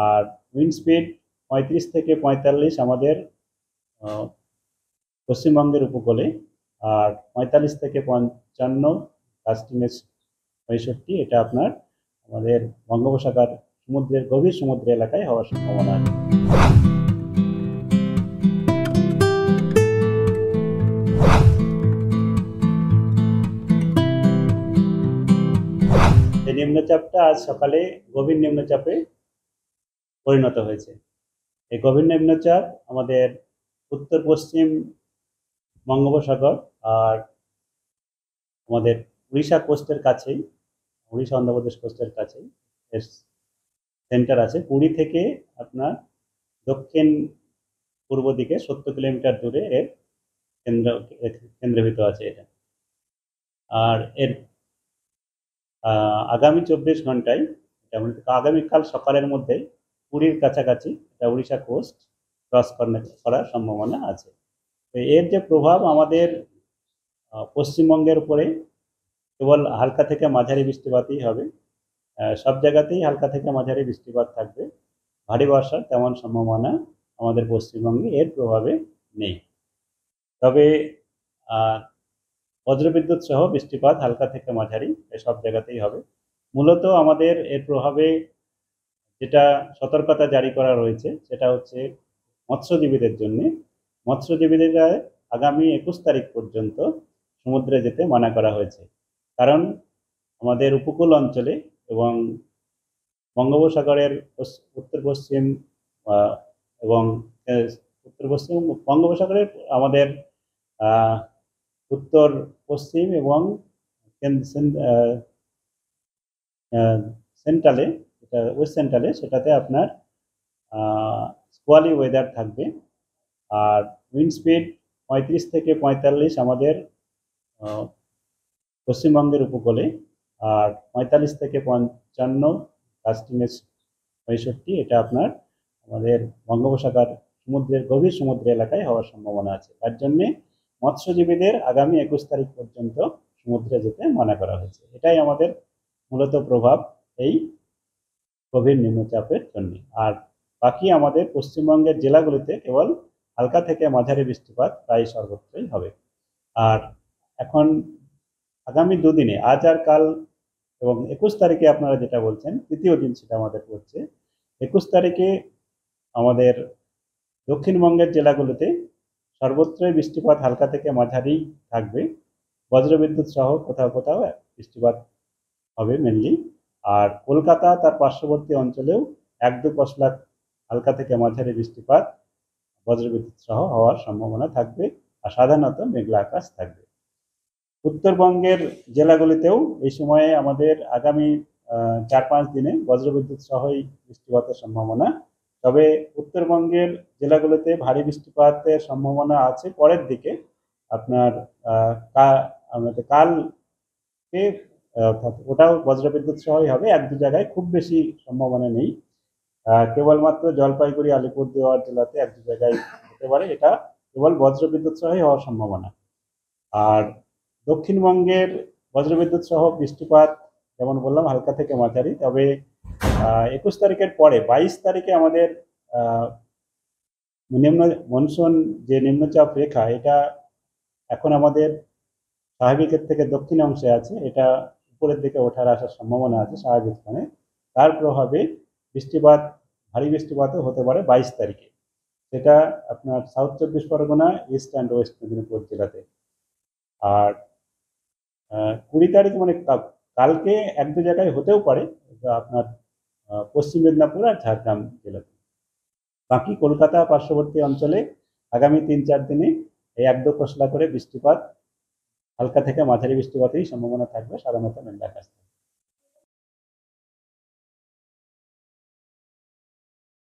আর wind speed 35 থেকে 45 আমাদের পশ্চিমবঙ্গের উপকূলে, আর 45 থেকে 55 কাস্টিংয়ের 65 এটা আপনার আমাদের বঙ্গোপসাগর সমুদ্রের গভীর সমুদ্র এলাকায় হওয়ার সম্ভাবনা আছে। এই নিম্নচাপটা আজ সকালে গভীর নিম্নচাপে পরিণত হয়েছে। এই গভীর নিম্নচাপ আমাদের উত্তর পশ্চিম বঙ্গোপসাগর আর আমাদের উড়িষ্যা কোস্টের কাছেই, উড়িষ্যা অন্ধ্রপ্রদেশ কোস্টের কাছেই এর সেন্টার আছে। পুরী থেকে আপনার দক্ষিণ পূর্ব দিকে 70 কিলোমিটার দূরে এর কেন্দ্রীভূত আছে এটা। আর এর আগামী 24 ঘন্টায়, আগামীকাল সকালের মধ্যেই পুরীর কাছাকাছি এটা উড়িষ্যা কোস্ট ক্রস করার সম্ভাবনা আছে। তো এর যে প্রভাব আমাদের পশ্চিমবঙ্গের উপরে কেবল হালকা থেকে মাঝারি বৃষ্টিপাতই হবে। সব জায়গাতেই হালকা থেকে মাঝারি বৃষ্টিপাত থাকবে। ভারী বর্ষার তেমন সম্ভাবনা আমাদের পশ্চিমবঙ্গে এর প্রভাবে নেই। তবে বজ্রবিদ্যুৎ সহ বৃষ্টিপাত হালকা থেকে মাঝারি সব জায়গাতেই হবে। মূলত আমাদের এর প্রভাবে যেটা সতর্কতা জারি করা রয়েছে সেটা হচ্ছে মৎস্যজীবীদের জন্য। মৎস্যজীবীদের আগামী 21 তারিখ পর্যন্ত সমুদ্রে যেতে মানা করা হয়েছে। কারণ আমাদের উপকূল অঞ্চলে এবং বঙ্গোপসাগরের উত্তর পশ্চিম এবং উত্তর পশ্চিম বঙ্গোপসাগরের আমাদের উত্তর পশ্চিম এবং সেন্ট্রালে, ওয়েস্ট সেন্ট্রালে, সেটাতে আপনার স্কোয়ালি ওয়েদার থাকবে। আর উইন্ড স্পিড 35 থেকে 45 আমাদের পশ্চিমবঙ্গের উপকূলে, আর 45 থেকে 55 কাস্টিংয়ের 65 এটা আপনার আমাদের বঙ্গোপসাগর সমুদ্রের গভীর সমুদ্র এলাকায় হওয়ার সম্ভাবনা আছে। তার জন্যে মৎস্যজীবীদের আগামী 21 তারিখ পর্যন্ত সমুদ্রে যেতে মানা করা হয়েছে। এটাই আমাদের মূলত প্রভাব এই গভীর নিম্নচাপের জন্য। আর বাকি আমাদের পশ্চিমবঙ্গের জেলাগুলিতে কেবল হালকা থেকে মাঝারি বৃষ্টিপাত প্রায় সর্বত্রই হবে। আর এখন আগামী দুদিনে, আজ আর কাল এবং 21 তারিখে আপনারা যেটা বলছেন তৃতীয় দিন, সেটা আমাদের পড়ছে 21 তারিখে আমাদের দক্ষিণবঙ্গের জেলাগুলোতে সর্বত্রই বৃষ্টিপাত হালকা থেকে মাঝারি থাকবে। বজ্রবিদ্যুৎ সহ কোথাও কোথাও বৃষ্টিপাত হবে মেনলি। আর কলকাতা তার পার্শ্ববর্তী অঞ্চলেও 1-2 পশলা হালকা থেকে মাঝারি বৃষ্টিপাত বজ্রবিদ্যুৎ সহ হওয়ার সম্ভাবনা থাকবে। আর সাধারণত মেঘলা আকাশ থাকবে। উত্তরবঙ্গের জেলাগুলিতেও এই সময়ে আমাদের আগামী 4-5 দিনে বজ্রবিদ্যুৎ সহই বৃষ্টিপাতের সম্ভাবনা। তবে উত্তরবঙ্গের জেলাগুলোতে ভারী বৃষ্টিপাতের সম্ভাবনা আছে পরের দিকে। আপনার কালকে অর্থাৎ ওটাও বজ্রবিদ্যুৎ সহই হবে। 1-2 জায়গায়, খুব বেশি সম্ভাবনা নেই। কেবলমাত্র জলপাইগুড়ি, আলিপুরদুয়ার জেলাতে 1-2 জায়গায় হতে পারে। এটা কেবল বজ্রবিদ্যুৎ সহই হওয়ার সম্ভাবনা। আর দক্ষিণবঙ্গের বজ্রবিদ্যুৎ সহ বৃষ্টিপাত যেমন বললাম হালকা থেকে মাঝারি। তবে 21 তারিখের পরে 22 তারিখে আমাদের মনসুন যে নিম্নচাপ রেখা, এটা এখন আমাদের স্বাভাবিকের থেকে দক্ষিণ অংশে আছে। এটা উপরের দিকে ওঠার আসার সম্ভাবনা আছে স্বাভাবিক স্থানে। তার প্রভাবে বৃষ্টিপাত, ভারী বৃষ্টিপাতও হতে পারে 22 তারিখে। সেটা আপনার south 24 Pargana, east and West Medinipur জেলাতে। আর 20 তারিখ মানে কালকে 1-2 জায়গায় হতেও পারে আপনার পশ্চিম মেদিনীপুর আর ঝাড়গ্রাম জেলাতে। বাকি কলকাতা পার্শ্ববর্তী অঞ্চলে আগামী 3-4 দিনে এই 1-2 পশলা করে বৃষ্টিপাত, হালকা থেকে মাঝারি বৃষ্টিপাতেরই সম্ভাবনা থাকবে, সাধারণত মেঘলা আকাশ থাকবে।